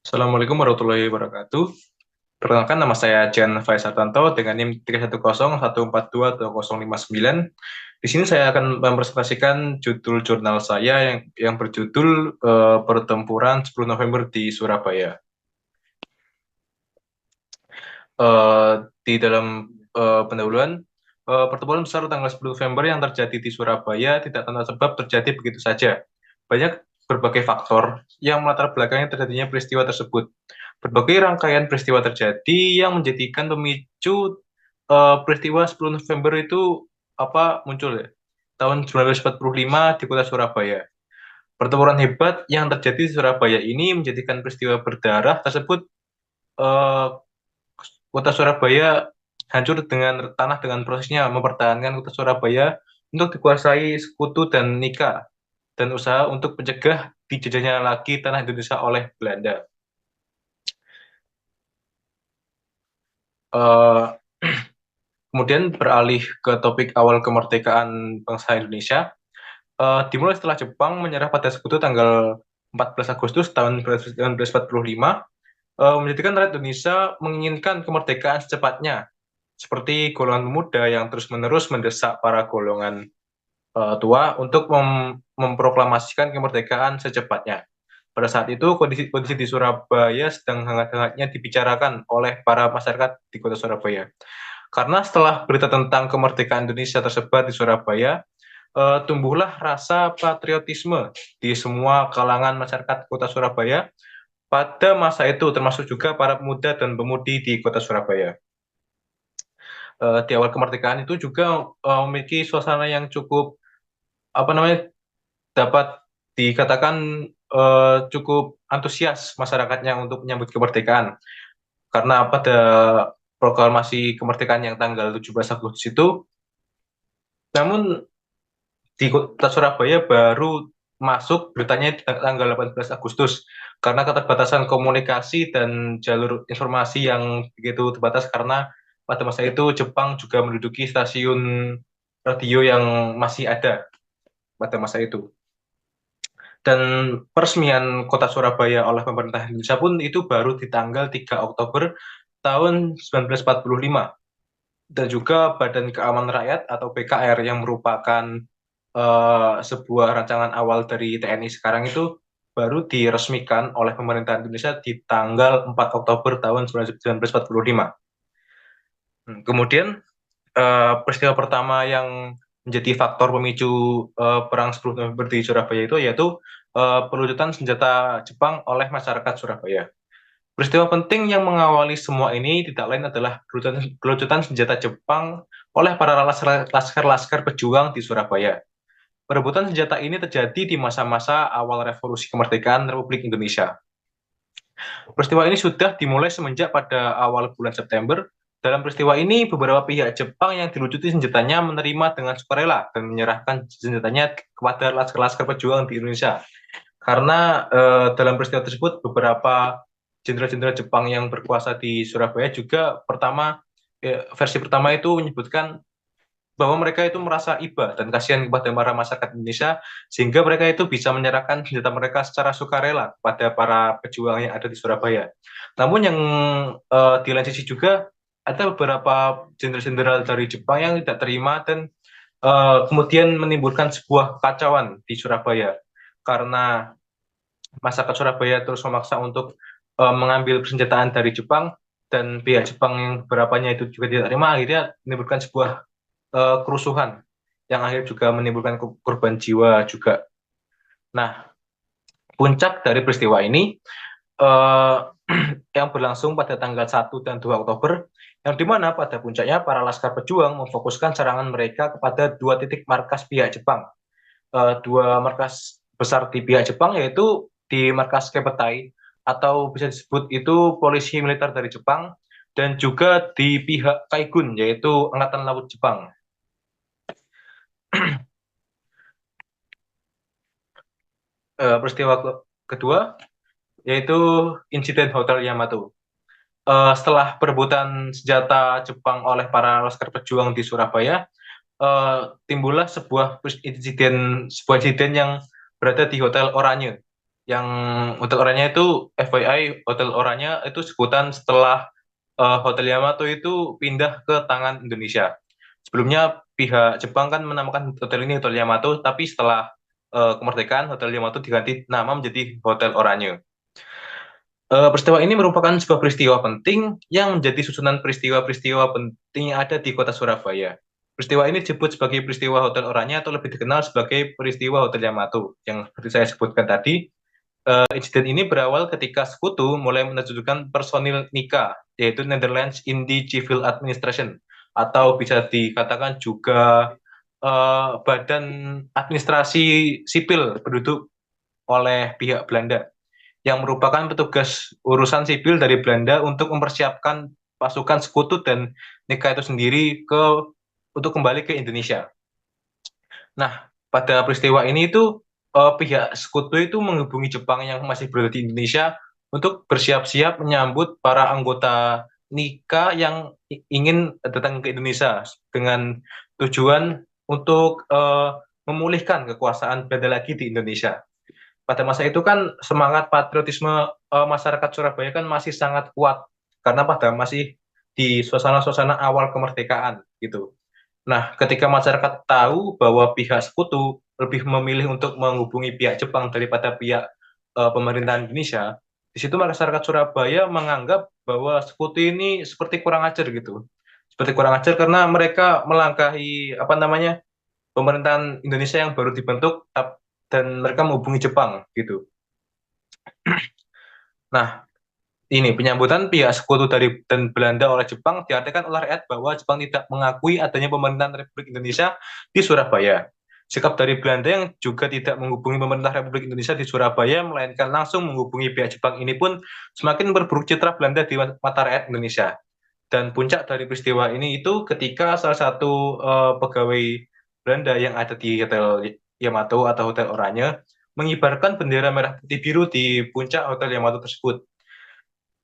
Assalamualaikum warahmatullahi wabarakatuh. Perkenalkan nama saya Jan Faisal Tanto dengan NIM 31014222059. Di sini saya akan mempresentasikan judul jurnal saya yang berjudul Pertempuran 10 November di Surabaya. Eh, di dalam pendahuluan, pertempuran besar tanggal 10 November yang terjadi di Surabaya tidak tanpa sebab terjadi begitu saja. Banyak berbagai faktor yang melatar belakangnya terjadinya peristiwa tersebut. Berbagai rangkaian peristiwa terjadi yang menjadikan pemicu peristiwa 10 November itu muncul ya. Tahun 1945 di kota Surabaya. Pertempuran hebat yang terjadi di Surabaya ini menjadikan peristiwa berdarah tersebut. eh, Kota Surabaya hancur dengan tanah dengan prosesnya mempertahankan kota Surabaya untuk dikuasai sekutu dan Nika dan usaha untuk mencegah dijajahnya lagi tanah Indonesia oleh Belanda. Eh, Kemudian beralih ke topik awal kemerdekaan bangsa Indonesia, dimulai setelah Jepang menyerah pada sekutu tanggal 14 Agustus tahun 1945, menjadikan rakyat Indonesia menginginkan kemerdekaan secepatnya, seperti golongan pemuda yang terus-menerus mendesak para golongan tua untuk memproklamasikan kemerdekaan secepatnya. Pada saat itu, kondisi di Surabaya sedang hangat-hangatnya dibicarakan oleh para masyarakat di kota Surabaya. Karena setelah berita tentang kemerdekaan Indonesia tersebar di Surabaya, tumbuhlah rasa patriotisme di semua kalangan masyarakat kota Surabaya pada masa itu, termasuk juga para pemuda dan pemudi di kota Surabaya. Di awal kemerdekaan itu juga memiliki suasana yang cukup dapat dikatakan cukup antusias masyarakatnya untuk menyambut kemerdekaan. Karena pada proklamasi kemerdekaan yang tanggal 17 Agustus itu, namun di kota Surabaya baru masuk beritanya di tanggal 18 Agustus karena keterbatasan komunikasi dan jalur informasi yang begitu terbatas karena pada masa itu Jepang juga menduduki stasiun radio yang masih ada pada masa itu. Dan peresmian kota Surabaya oleh pemerintah Indonesia pun itu baru di tanggal 3 Oktober tahun 1945. Dan juga Badan Keamanan Rakyat atau BKR yang merupakan sebuah rancangan awal dari TNI sekarang itu baru diresmikan oleh pemerintah Indonesia di tanggal 4 Oktober tahun 1945. Kemudian peristiwa pertama yang menjadi faktor pemicu perang 10 November di Surabaya itu yaitu pelucutan senjata Jepang oleh masyarakat Surabaya. Peristiwa penting yang mengawali semua ini tidak lain adalah pelucutan senjata Jepang oleh para laskar-laskar pejuang di Surabaya. Perebutan senjata ini terjadi di masa-masa awal revolusi kemerdekaan Republik Indonesia. Peristiwa ini sudah dimulai semenjak pada awal bulan September. Dalam peristiwa ini, beberapa pihak Jepang yang dilucuti senjatanya menerima dengan sukarela dan menyerahkan senjatanya kepada laskar-laskar pejuang di Indonesia. Karena dalam peristiwa tersebut, beberapa jenderal-jenderal Jepang yang berkuasa di Surabaya juga versi pertama itu menyebutkan bahwa mereka itu merasa iba dan kasihan kepada para masyarakat Indonesia sehingga mereka itu bisa menyerahkan senjata mereka secara sukarela kepada para pejuang yang ada di Surabaya. Namun yang di lain sisi juga ada beberapa jenderal-jenderal dari Jepang yang tidak terima dan kemudian menimbulkan sebuah kacauan di Surabaya karena masyarakat Surabaya terus memaksa untuk mengambil persenjataan dari Jepang dan pihak Jepang yang beberapanya itu juga tidak terima akhirnya menimbulkan sebuah kerusuhan yang akhirnya juga menimbulkan korban jiwa juga. Nah, puncak dari peristiwa ini eh, yang berlangsung pada tanggal 1 dan 2 Oktober, yang dimana pada puncaknya para laskar pejuang memfokuskan serangan mereka kepada dua titik markas pihak Jepang. Dua markas besar di pihak Jepang yaitu di markas Kepetai atau bisa disebut itu polisi militer dari Jepang dan juga di pihak Kaigun yaitu Angkatan Laut Jepang. Peristiwa kedua yaitu insiden Hotel Yamato. Setelah perebutan senjata Jepang oleh para laskar pejuang di Surabaya, timbullah sebuah insiden yang berada di Hotel Oranye. Yang Hotel Oranye itu FYI, Hotel Oranye itu sebutan setelah Hotel Yamato itu pindah ke tangan Indonesia. Sebelumnya pihak Jepang kan menamakan hotel ini Hotel Yamato, tapi setelah kemerdekaan Hotel Yamato diganti nama menjadi Hotel Oranye. Peristiwa ini merupakan sebuah peristiwa penting yang menjadi susunan peristiwa-peristiwa penting yang ada di kota Surabaya. Peristiwa ini disebut sebagai peristiwa Hotel Oranye atau lebih dikenal sebagai peristiwa Hotel Yamato. Yang seperti saya sebutkan tadi, insiden ini berawal ketika Sekutu mulai menerjunkan personil NICA, yaitu Netherlands Indie Civil Administration, atau bisa dikatakan juga Badan Administrasi Sipil Penduduk oleh pihak Belanda, yang merupakan petugas urusan sipil dari Belanda untuk mempersiapkan pasukan Sekutu dan NICA itu sendiri untuk kembali ke Indonesia. Nah, pada peristiwa ini itu pihak Sekutu itu menghubungi Jepang yang masih berada di Indonesia untuk bersiap-siap menyambut para anggota NICA yang ingin datang ke Indonesia dengan tujuan untuk memulihkan kekuasaan Belanda lagi di Indonesia. Pada masa itu kan semangat patriotisme masyarakat Surabaya kan masih sangat kuat karena pada masih di suasana-suasana awal kemerdekaan gitu. Nah, ketika masyarakat tahu bahwa pihak Sekutu lebih memilih untuk menghubungi pihak Jepang daripada pihak pemerintahan Indonesia, di situ masyarakat Surabaya menganggap bahwa Sekutu ini seperti kurang ajar gitu. Seperti kurang ajar karena mereka melangkahi apa namanya pemerintahan Indonesia yang baru dibentuk dan mereka menghubungi Jepang gitu. Nah, ini penyambutan pihak Sekutu dari dan Belanda oleh Jepang diartikan oleh rakyat bahwa Jepang tidak mengakui adanya pemerintahan Republik Indonesia di Surabaya. Sikap dari Belanda yang juga tidak menghubungi pemerintah Republik Indonesia di Surabaya, melainkan langsung menghubungi pihak Jepang ini pun semakin memperburuk citra Belanda di mata rakyat Indonesia. Dan puncak dari peristiwa ini itu ketika salah satu pegawai Belanda yang ada di Hotel Yamato atau Hotel Oranye mengibarkan bendera merah putih biru di puncak Hotel Yamato tersebut.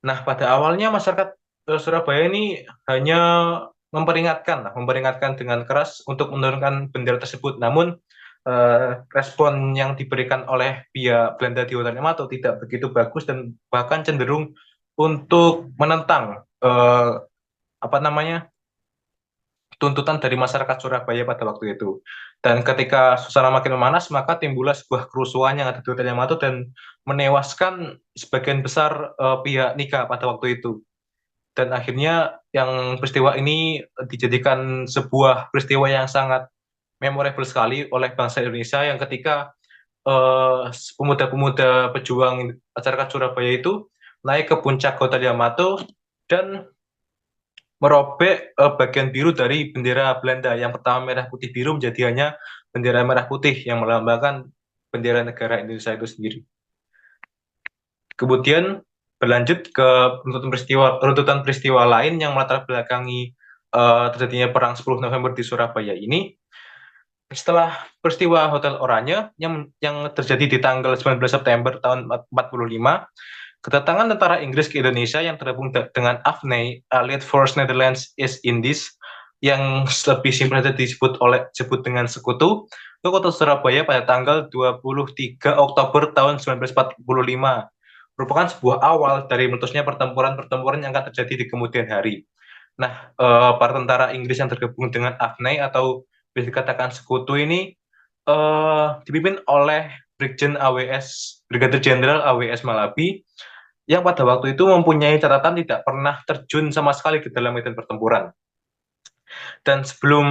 Nah, pada awalnya masyarakat Surabaya ini hanya memperingatkan dengan keras untuk menurunkan bendera tersebut. Namun, respon yang diberikan oleh pihak Belanda di Hotel Yamato tidak begitu bagus dan bahkan cenderung untuk menentang apa namanya tuntutan dari masyarakat Surabaya pada waktu itu. Dan ketika suasana makin memanas, maka timbullah sebuah kerusuhan yang ada di Hotel Yamato dan menewaskan sebagian besar pihak NICA pada waktu itu. Dan akhirnya yang peristiwa ini dijadikan sebuah peristiwa yang sangat memorable sekali oleh bangsa Indonesia yang ketika pemuda-pemuda pejuang masyarakat Surabaya itu naik ke puncak Hotel Yamato dan merobek bagian biru dari bendera Belanda. Yang pertama merah putih biru menjadi hanya bendera merah putih yang melambangkan bendera negara Indonesia itu sendiri. Kemudian berlanjut ke runtutan peristiwa lain yang melatar belakangi terjadinya perang 10 November di Surabaya ini. Setelah peristiwa Hotel Oranye yang terjadi di tanggal 19 September tahun 45, kedatangan tentara Inggris ke Indonesia yang terhubung dengan AFNI, Allied Force Netherlands East Indies, yang lebih simpel saja disebut dengan Sekutu, ke kota Surabaya pada tanggal 23 Oktober tahun 1945. Merupakan sebuah awal dari meletusnya pertempuran-pertempuran yang akan terjadi di kemudian hari. Nah, para tentara Inggris yang tergabung dengan AFNI atau bisa dikatakan Sekutu ini dipimpin oleh Brigjen AWS, Brigadir Jenderal AWS Malabi, yang pada waktu itu mempunyai catatan tidak pernah terjun sama sekali ke dalam medan pertempuran. Dan sebelum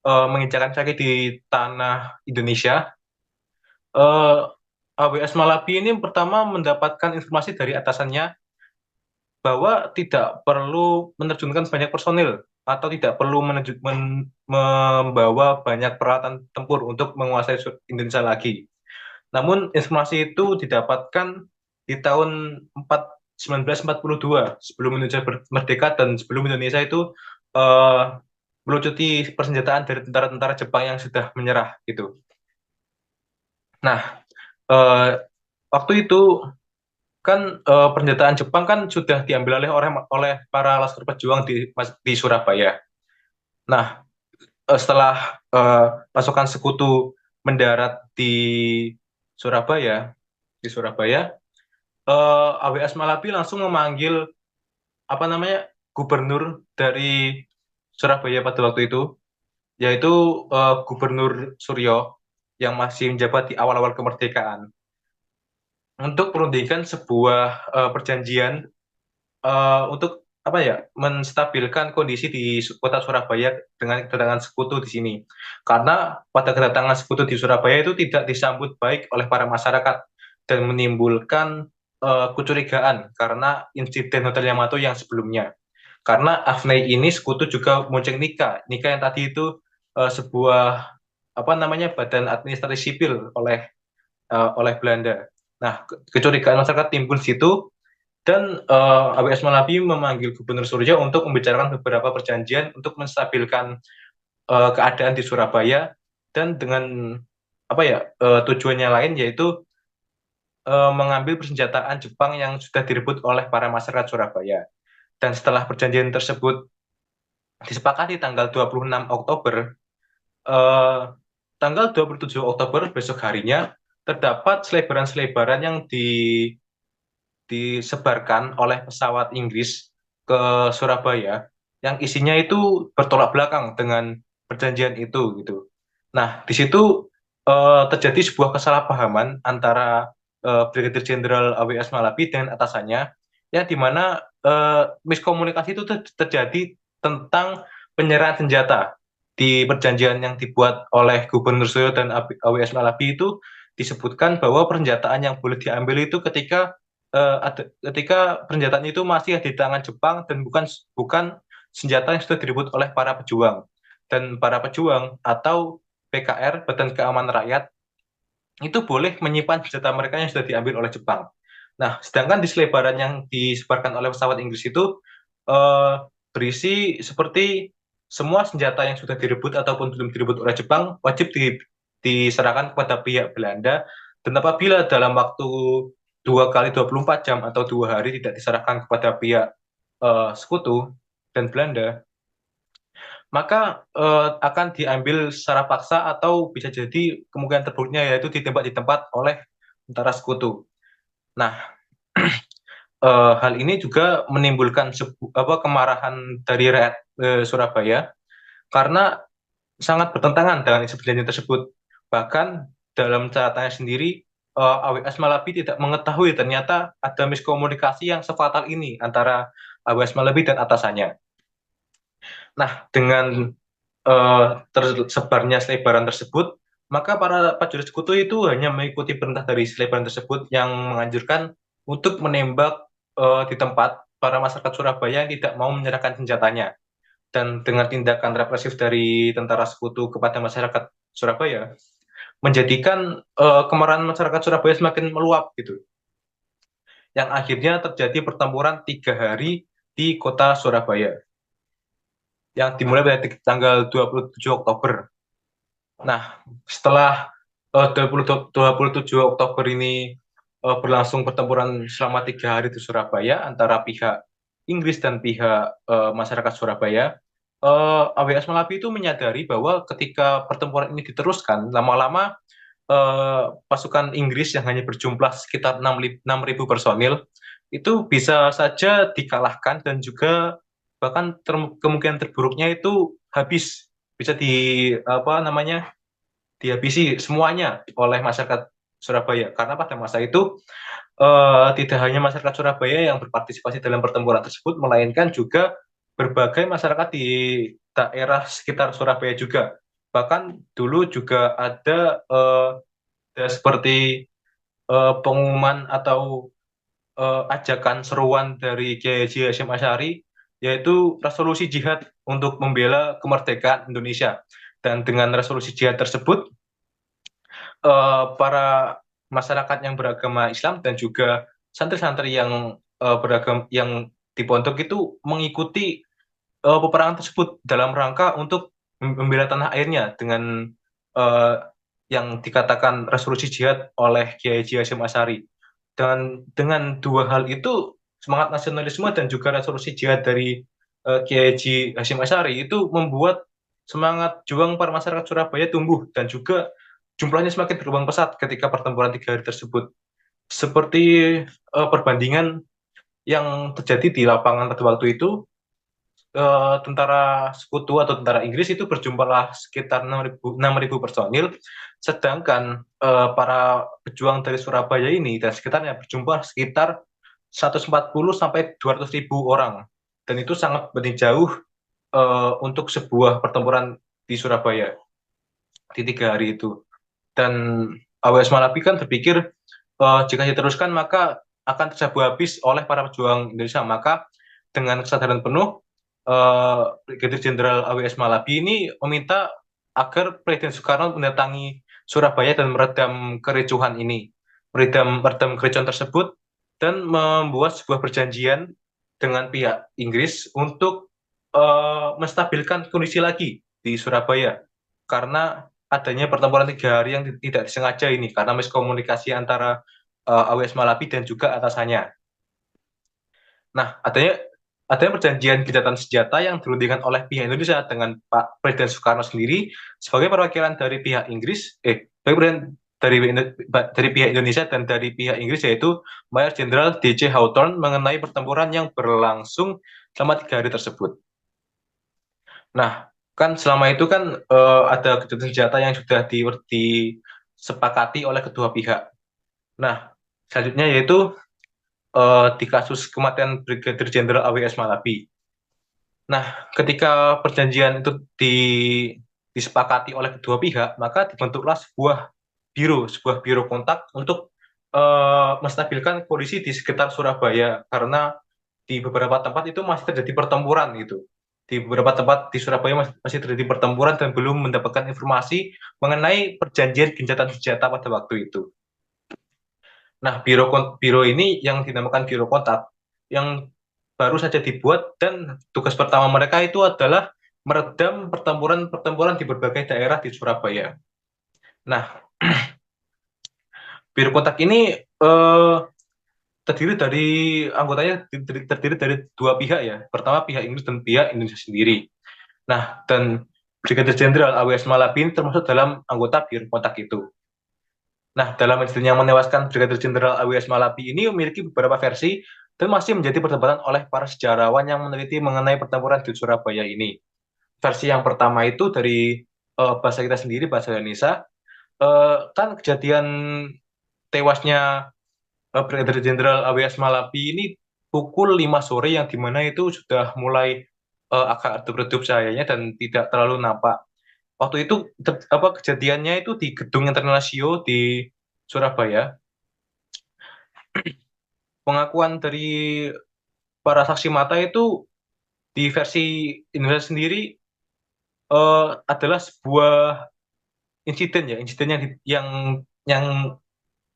menginjakan kaki di tanah Indonesia, AWS Malabi ini pertama mendapatkan informasi dari atasannya bahwa tidak perlu menerjunkan banyak personil atau tidak perlu membawa banyak peralatan tempur untuk menguasai Indonesia lagi. Namun informasi itu didapatkan di tahun 1942 sebelum Indonesia merdeka dan sebelum Indonesia itu eh, melucuti persenjataan dari tentara-tentara Jepang yang sudah menyerah gitu. Nah, eh, waktu itu kan persenjataan Jepang kan sudah diambil oleh para laskar pejuang di Surabaya. Nah, setelah pasukan Sekutu mendarat di Surabaya, di Surabaya, AWS Malabi langsung memanggil apa namanya gubernur dari Surabaya pada waktu itu, yaitu Gubernur Suryo yang masih menjabat di awal-awal kemerdekaan, untuk perundingan sebuah perjanjian untuk apa ya, menstabilkan kondisi di kota Surabaya dengan kedatangan sekutu di sini. Karena pada kedatangan sekutu di Surabaya itu tidak disambut baik oleh para masyarakat dan menimbulkan kecurigaan karena insiden Hotel Yamato yang sebelumnya. Karena Afnei ini sekutu juga Munceng Nika. Nika yang tadi itu sebuah apa namanya badan administrasi sipil oleh Belanda. Nah, kecurigaan masyarakat timbul di situ dan AWS Malabi memanggil Gubernur Suryo untuk membicarakan beberapa perjanjian untuk menstabilkan keadaan di Surabaya dan dengan apa ya tujuannya lain yaitu mengambil persenjataan Jepang yang sudah direbut oleh para masyarakat Surabaya. Dan setelah perjanjian tersebut disepakati tanggal 26 Oktober, eh, tanggal 27 Oktober besok harinya terdapat selebaran-selebaran yang disebarkan oleh pesawat Inggris ke Surabaya yang isinya itu bertolak belakang dengan perjanjian itu gitu. Nah, di situ terjadi sebuah kesalahpahaman antara Brigadir Jenderal AWS Malabi dan atasannya, yang dimana miskomunikasi itu terjadi tentang penyerahan senjata di perjanjian yang dibuat oleh Gubernur Suryo dan AWS Malabi. Itu disebutkan bahwa persenjataan yang boleh diambil itu ketika persenjataan itu masih di tangan Jepang dan bukan bukan senjata yang sudah direbut oleh para pejuang. Dan para pejuang atau PKR, Badan Keamanan Rakyat, itu boleh menyimpan senjata mereka yang sudah diambil oleh Jepang. Nah, sedangkan di selebaran yang disebarkan oleh pesawat Inggris itu eh, berisi seperti semua senjata yang sudah direbut ataupun belum direbut oleh Jepang wajib diserahkan kepada pihak Belanda, dan apabila dalam waktu 2 kali 24 jam atau 2 hari tidak diserahkan kepada pihak sekutu dan Belanda, maka akan diambil secara paksa atau bisa jadi kemungkinan terburuknya yaitu ditembak di tempat oleh tentara sekutu. Nah, hal ini juga menimbulkan kemarahan dari rakyat Surabaya karena sangat bertentangan dengan isi perjanjian tersebut. Bahkan dalam catatannya sendiri, AWS Malabi tidak mengetahui ternyata ada miskomunikasi yang sefatal ini antara AWS Malabi dan atasannya. Nah, dengan tersebarnya selebaran tersebut, maka para prajurit sekutu itu hanya mengikuti perintah dari selebaran tersebut yang menganjurkan untuk menembak di tempat para masyarakat Surabaya yang tidak mau menyerahkan senjatanya. Dan dengan tindakan represif dari tentara sekutu kepada masyarakat Surabaya, menjadikan kemarahan masyarakat Surabaya semakin meluap gitu. Yang akhirnya terjadi pertempuran 3 hari di kota Surabaya, yang dimulai pada tanggal 27 Oktober. Nah, setelah 27 Oktober ini berlangsung pertempuran selama 3 hari di Surabaya antara pihak Inggris dan pihak masyarakat Surabaya, AWS Malabi itu menyadari bahwa ketika pertempuran ini diteruskan, lama-lama pasukan Inggris yang hanya berjumlah sekitar 6.000 personil itu bisa saja dikalahkan dan juga bahkan kemungkinan terburuknya itu habis, bisa apa namanya dihabisi semuanya oleh masyarakat Surabaya, karena pada masa itu tidak hanya masyarakat Surabaya yang berpartisipasi dalam pertempuran tersebut, melainkan juga berbagai masyarakat di daerah sekitar Surabaya juga. Bahkan dulu juga ada seperti pengumuman atau ajakan seruan dari Kiai Haji Hasyim Asy'ari, yaitu resolusi jihad untuk membela kemerdekaan Indonesia. Dan dengan resolusi jihad tersebut, para masyarakat yang beragama Islam dan juga santri-santri yang yang di pondok itu mengikuti peperangan tersebut dalam rangka untuk membela tanah airnya dengan uh, yang dikatakan resolusi jihad oleh Kiai Haji Hasyim Asy'ari. Dan dengan dua hal itu, semangat nasionalisme dan juga resolusi jihad dari Kiai Haji Hasyim Asy'ari itu membuat semangat juang para masyarakat Surabaya tumbuh dan juga jumlahnya semakin berkembang pesat ketika pertempuran 3 hari tersebut. Seperti perbandingan yang terjadi di lapangan pada waktu itu, tentara sekutu atau tentara Inggris itu berjumlah sekitar 6.000 personil, sedangkan para pejuang dari Surabaya ini dan sekitarnya berjumlah sekitar 140 sampai 200.000 orang, dan itu sangat berbeda jauh untuk sebuah pertempuran di Surabaya di 3 hari itu. Dan AWS Malabi kan berpikir jika diteruskan maka akan tersabu habis oleh para pejuang Indonesia. Maka dengan kesadaran penuh, Brigadir Jenderal AWS Malabi ini meminta agar Presiden Soekarno mendatangi Surabaya dan meredam kericuhan ini, meredam kericuhan tersebut, dan membuat sebuah perjanjian dengan pihak Inggris untuk menstabilkan kondisi lagi di Surabaya, karena adanya pertempuran 3 hari yang tidak disengaja ini karena miskomunikasi antara AWS Malabi dan juga atasannya. Nah, adanya perjanjian gencatan senjata yang dirundingkan oleh pihak Indonesia dengan Pak Presiden Soekarno sendiri sebagai perwakilan dari pihak Inggris, dari pihak Indonesia dan dari pihak Inggris, yaitu Mayor Jenderal D.C. Hawthorne, mengenai pertempuran yang berlangsung selama 3 hari tersebut. Nah, kan selama itu kan ada gencatan senjata yang sudah disepakati oleh kedua pihak. Nah, selanjutnya yaitu di kasus kematian Brigadir Jenderal AWS Malabi. Nah, ketika perjanjian itu disepakati oleh kedua pihak, maka dibentuklah sebuah biro kontak untuk menstabilkan kondisi di sekitar Surabaya, karena di beberapa tempat itu masih terjadi pertempuran gitu. Di beberapa tempat di Surabaya masih terjadi pertempuran dan belum mendapatkan informasi mengenai perjanjian gencatan senjata pada waktu itu. Nah, biro ini yang dinamakan biro kontak, yang baru saja dibuat, dan tugas pertama mereka itu adalah meredam pertempuran-pertempuran di berbagai daerah di Surabaya. Nah, biro kontak ini terdiri dari anggotanya terdiri dari dua pihak ya. Pertama pihak Inggris dan pihak Indonesia sendiri. Nah, dan Brigadir Jenderal AWS Malabin termasuk dalam anggota biro kontak itu. Nah, dalam insiden yang menewaskan Brigadir Jenderal AWS Malabi ini memiliki beberapa versi dan masih menjadi perdebatan oleh para sejarawan yang meneliti mengenai pertempuran di Surabaya ini. Versi yang pertama itu dari bahasa kita sendiri, bahasa Indonesia. Kan kejadian tewasnya Brigadir Jenderal AWS Malabi ini pukul 5 sore, yang dimana itu sudah mulai agak redup-redup cahayanya dan tidak terlalu nampak. Waktu itu kejadiannya itu di Gedung Internasio di Surabaya. Pengakuan dari para saksi mata itu di versi Indonesia sendiri adalah sebuah insiden yang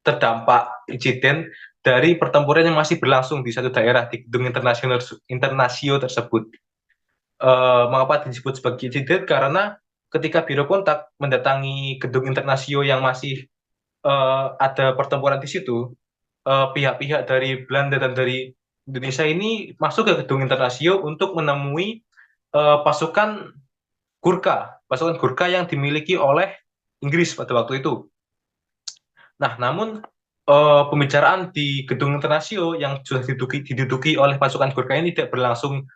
terdampak insiden dari pertempuran yang masih berlangsung di satu daerah di Gedung Internasio tersebut. Mengapa disebut sebagai insiden? Karena ketika Biro Kontak mendatangi Gedung Internasio yang masih ada pertempuran di situ, pihak-pihak dari Belanda dan dari Indonesia ini masuk ke Gedung Internasio untuk menemui pasukan pasukan Gurkha yang dimiliki oleh Inggris pada waktu itu. Nah, namun pembicaraan di Gedung Internasio yang sudah diduduki oleh pasukan Gurkha ini tidak berlangsung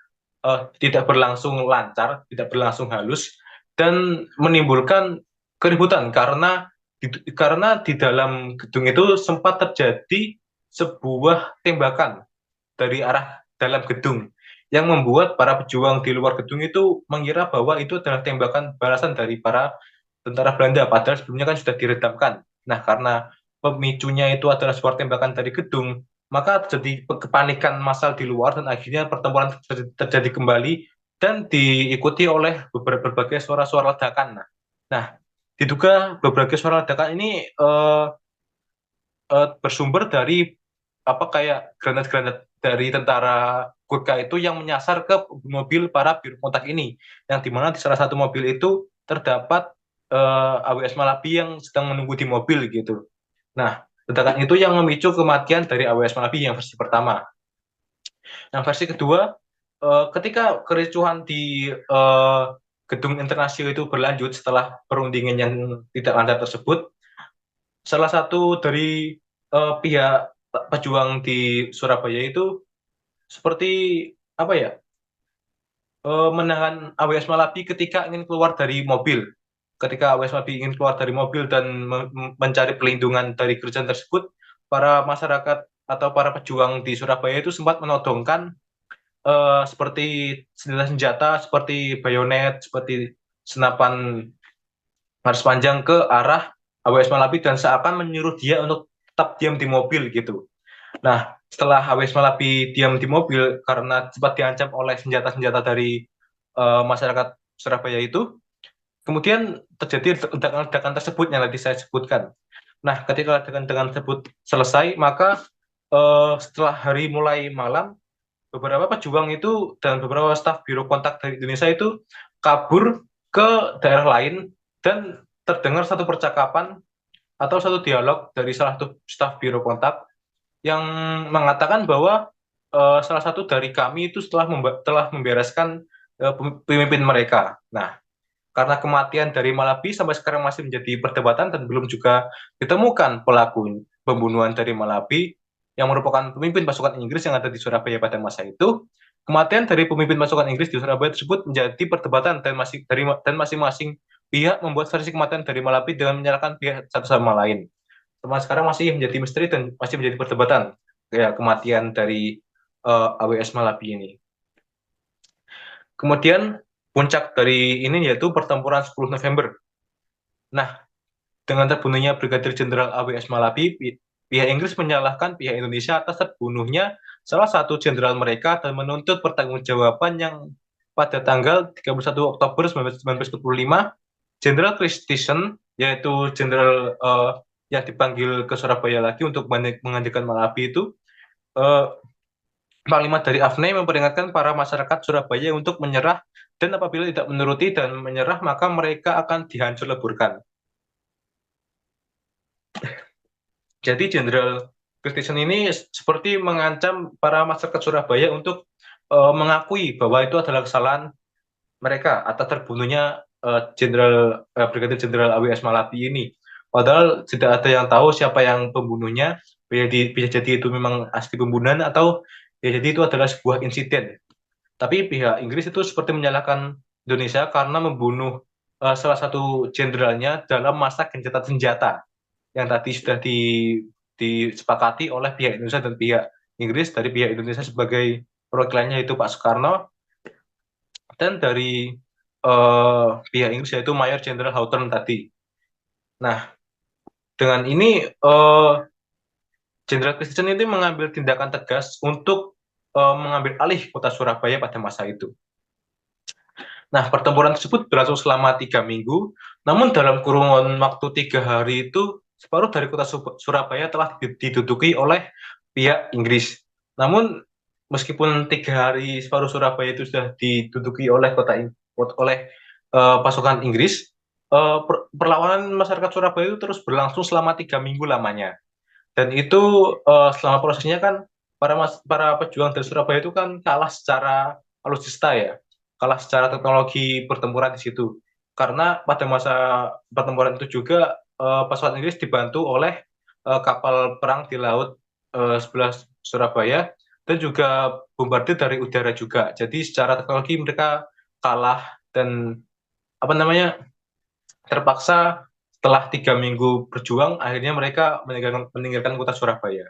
lancar, tidak berlangsung halus, dan menimbulkan keributan karena di dalam gedung itu sempat terjadi sebuah tembakan dari arah dalam gedung yang membuat para pejuang di luar gedung itu mengira bahwa itu adalah tembakan balasan dari para tentara Belanda, padahal sebelumnya kan sudah diredamkan. Nah, karena pemicunya itu adalah sebuah tembakan dari gedung, maka terjadi kepanikan massal di luar dan akhirnya pertempuran terjadi kembali dan diikuti oleh berbagai suara-suara ledakan. Nah, diduga berbagai suara ledakan ini bersumber dari kayak granat-granat dari tentara Gurkha itu yang menyasar ke mobil para biro kontak ini, yang dimana di salah satu mobil itu terdapat AWS Malabi yang sedang menunggu di mobil gitu. Nah, ledakan itu yang memicu kematian dari AWS Malabi yang versi pertama. Yang versi kedua, ketika kericuhan di Gedung Internasio itu berlanjut setelah perundingan yang tidak lancar tersebut, salah satu dari pihak pejuang di Surabaya itu seperti apa ya, menahan AWS Malabi ketika ingin keluar dari mobil. Ketika AWS Malabi ingin keluar dari mobil dan mencari pelindungan dari kerajaan tersebut, para masyarakat atau para pejuang di Surabaya itu sempat menodongkan seperti senjata-senjata, seperti bayonet, seperti senapan garis panjang ke arah AWS Malabi dan seakan menyuruh dia untuk tetap diam di mobil gitu. Nah, setelah AWS Malabi diam di mobil karena sempat diancam oleh senjata-senjata dari masyarakat Surabaya itu, kemudian terjadi ledakan-ledakan tersebut yang tadi saya sebutkan. Nah, ketika ledakan-ledakan tersebut selesai, maka setelah hari mulai malam, beberapa pejuang itu dan beberapa staf Biro Kontak dari Indonesia itu kabur ke daerah lain dan terdengar satu percakapan atau satu dialog dari salah satu staf Biro Kontak yang mengatakan bahwa salah satu dari kami itu telah membereskan pemimpin mereka. Nah, karena kematian dari Malabi sampai sekarang masih menjadi perdebatan dan belum juga ditemukan pelaku pembunuhan dari Malabi yang merupakan pemimpin pasukan Inggris yang ada di Surabaya pada masa itu. Kematian dari pemimpin pasukan Inggris di Surabaya tersebut menjadi perdebatan dan masing-masing pihak membuat versi kematian dari Malabi dengan menyalahkan pihak satu sama lain. Sama sekarang masih menjadi misteri dan masih menjadi perdebatan ya kematian dari AWS Malabi ini. Kemudian puncak dari ini yaitu pertempuran 10 November. Nah, dengan terbunuhnya Brigadir Jenderal AWS Malabi, pihak Inggris menyalahkan pihak Indonesia atas terbunuhnya salah satu jenderal mereka dan menuntut pertanggungjawaban yang pada tanggal 31 Oktober 1945, Jenderal Christensen, yaitu jenderal yang dipanggil ke Surabaya lagi untuk menggantikan Malabi itu, eh, Panglima dari AFNI memperingatkan para masyarakat Surabaya untuk menyerah dan apabila tidak menuruti dan menyerah maka mereka akan dihancur leburkan. Jadi Jenderal Christensen ini seperti mengancam para masyarakat Surabaya untuk mengakui bahwa itu adalah kesalahan mereka atas terbunuhnya Brigadir Jenderal AWS Malabi ini. Padahal tidak ada yang tahu siapa yang pembunuhnya. Bisa jadi itu memang asli pembunuhan atau bisa jadi itu adalah sebuah insiden. Tapi pihak Inggris itu seperti menyalahkan Indonesia karena membunuh salah satu jenderalnya dalam masa gencatan senjata yang tadi sudah disepakati oleh pihak Indonesia dan pihak Inggris. Dari pihak Indonesia sebagai perwakilannya itu Pak Soekarno dan dari pihak Inggris yaitu Mayor Jenderal Houghton tadi. Nah, dengan ini Jenderal Christensen ini mengambil tindakan tegas untuk mengambil alih kota Surabaya pada masa itu. Nah, pertempuran tersebut berlangsung selama 3 minggu, namun dalam kurungan waktu 3 hari itu, separuh dari kota Surabaya telah diduduki oleh pihak Inggris. Namun, meskipun 3 hari separuh Surabaya itu sudah diduduki oleh pasukan Inggris, perlawanan masyarakat Surabaya itu terus berlangsung selama 3 minggu lamanya. Dan itu selama prosesnya kan para pejuang dari Surabaya itu kan kalah secara alutsista ya, kalah secara teknologi pertempuran di situ. Karena pada masa pertempuran itu juga pasukan Inggris dibantu oleh kapal perang di laut sebelah Surabaya dan juga bombardir dari udara juga. Jadi secara teknologi mereka kalah dan apa namanya terpaksa setelah 3 minggu berjuang, akhirnya mereka meninggalkan kota Surabaya.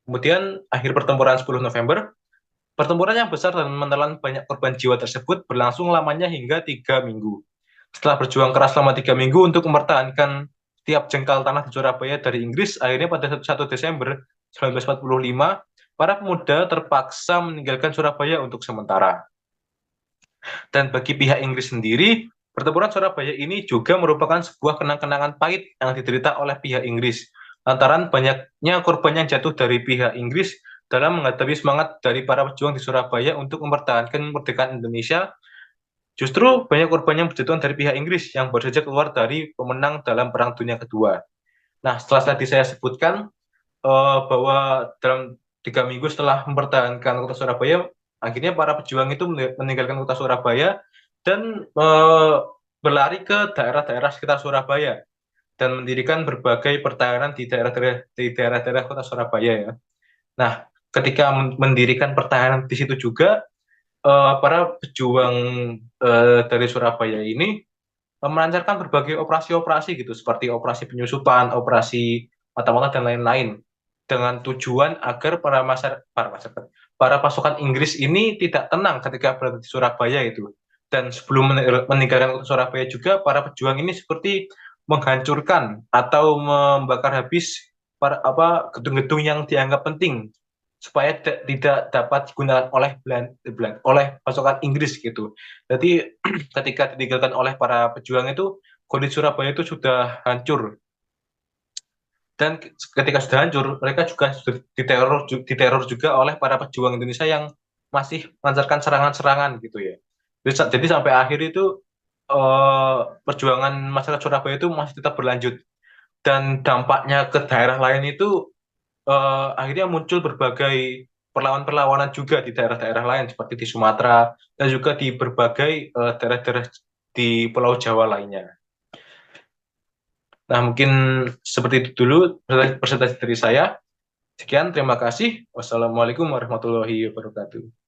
Kemudian akhir pertempuran 10 November, pertempuran yang besar dan menelan banyak korban jiwa tersebut berlangsung lamanya hingga 3 minggu. Setelah berjuang keras selama 3 minggu untuk mempertahankan setiap jengkal tanah di Surabaya dari Inggris, akhirnya pada 1 Desember 1945, para pemuda terpaksa meninggalkan Surabaya untuk sementara. Dan bagi pihak Inggris sendiri, pertempuran Surabaya ini juga merupakan sebuah kenang-kenangan pahit yang diderita oleh pihak Inggris. Lantaran banyaknya korban yang jatuh dari pihak Inggris dalam menghadapi semangat dari para pejuang di Surabaya untuk mempertahankan kemerdekaan Indonesia, justru banyak korban yang berjatuhan dari pihak Inggris yang baru saja keluar dari pemenang dalam Perang Dunia Kedua. Nah, setelah tadi saya sebutkan bahwa dalam 3 minggu setelah mempertahankan kota Surabaya, akhirnya para pejuang itu meninggalkan kota Surabaya dan berlari ke daerah-daerah sekitar Surabaya. dan mendirikan berbagai pertahanan di daerah-daerah kota Surabaya ya. Nah, ketika mendirikan pertahanan di situ juga, para pejuang dari Surabaya ini melancarkan berbagai operasi-operasi gitu, seperti operasi penyusupan, operasi mata-mata dan lain-lain, dengan tujuan agar para pasukan Inggris ini tidak tenang ketika berada di Surabaya itu. Dan sebelum meninggalkan kota Surabaya juga, para pejuang ini seperti menghancurkan atau membakar habis gedung-gedung yang dianggap penting supaya tidak dapat digunakan oleh pasukan Inggris gitu. Jadi ketika ditinggalkan oleh para pejuang itu, kondisi Surabaya itu sudah hancur. Dan ketika sudah hancur, mereka juga sudah diteror juga oleh para pejuang Indonesia yang masih melancarkan serangan-serangan gitu ya. Jadi sampai akhir itu perjuangan masyarakat Surabaya itu masih tetap berlanjut, dan dampaknya ke daerah lain itu akhirnya muncul berbagai perlawanan-perlawanan juga di daerah-daerah lain seperti di Sumatera dan juga di berbagai daerah-daerah di Pulau Jawa lainnya. Nah, mungkin seperti itu dulu presentasi dari saya. Sekian, terima kasih. Wassalamualaikum warahmatullahi wabarakatuh.